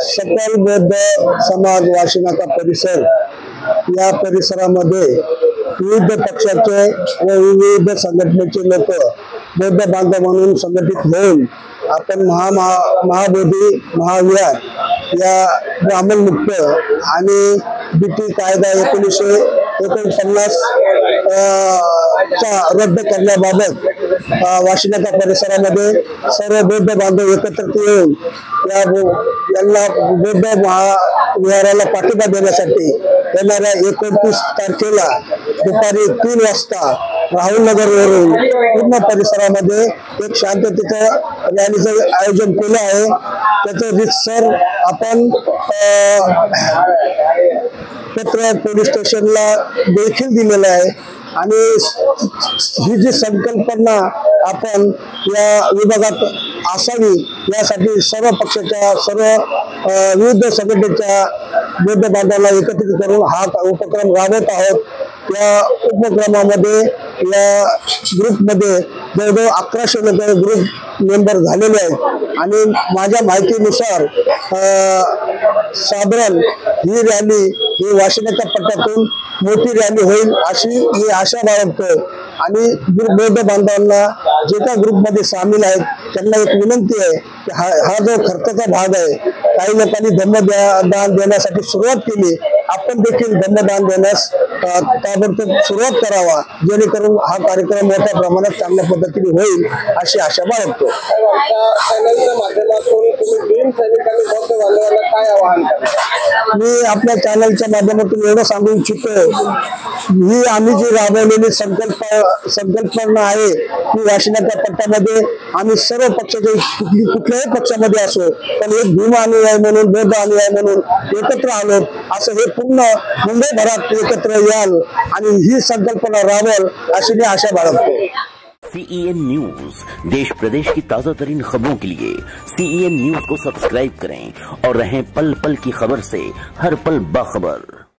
सकल बौद्ध समाज वाशिनाका परिसर या परिसरामध्ये विविध पक्षाचे व विविध संघटनेचे लोक बौद्ध बांधव म्हणून संघटित होऊन आपण महाबोधी महाविहार या ब्राह्मण मुक्त आणि बीटी कायदा 1949 चा रद्द करण्याबाबत वाशिनाका परिसरामध्ये सर्व बौद्ध बांधव एकत्रित येऊन यांना बौद्ध महाविहाराला पाठिंबा देण्यासाठी येणाऱ्या 29 तारखेला दुपारी 3 वाजता राहुल नगर वरून पूर्ण परिसरामध्ये एक शांततेचं रॅलीचं आयोजन केलं आहे। त्याचं रितसर आपण पत्र पोलीस स्टेशनला देखील दिलेलं आहे आणि ही जी संकल्पना आपण या विभागात असावी यासाठी सर्व पक्षाच्या सर्व विविध संघटनेच्या बौद्ध बांधवांना एकत्रित करून हा उपक्रम राबवत आहोत। या उपक्रमामध्ये या ग्रुपमध्ये जवळजवळ 1100 लोक ग्रुप मेंबर झालेले आहेत आणि माझ्या माहितीनुसार साधारण ही रॅली ही वाशिनाका पट्ट्यातून मोठी रॅली होईल अशी मी आशा बाळगतो आणि बौद्ध बांधवांना जे काही ग्रुपमध्ये सामील आहेत त्यांना एक विनंती आहे की हा जो खर्चाचा भाग आहे, काही लोकांनी धम्मदान देण्यासाठी सुरुवात केली, आपण देखील धम्मदान देण्यास ताबडतोब सुरुवात करावा जेणेकरून हा कार्यक्रम मोठ्या प्रमाणात चांगल्या पद्धतीने होईल अशी आशा बाळगतो। मी आपल्या चॅनलच्या माध्यमातून एवढं सांगू इच्छितो, ही आम्ही जी राबवलेली संकल्पना आहे की वाशिनाका पट्ट्यामध्ये आम्ही सर्व पक्षाचे कुठल्याही पक्षामध्ये असो पण एक भीम अनुयायी म्हणून बौद्ध अनुयायी म्हणून एकत्र आलो असं हे पूर्ण मुंबईभरात एकत्र याल आणि ही संकल्पना राबवल अशी मी आशा बाळगतो। CEN न्यूज देश प्रदेश की ताजा तरीन खबरों के लिए CEN न्यूज को सब्सक्राइब करें और रहें पल पल की खबर से हर पल बाखबर।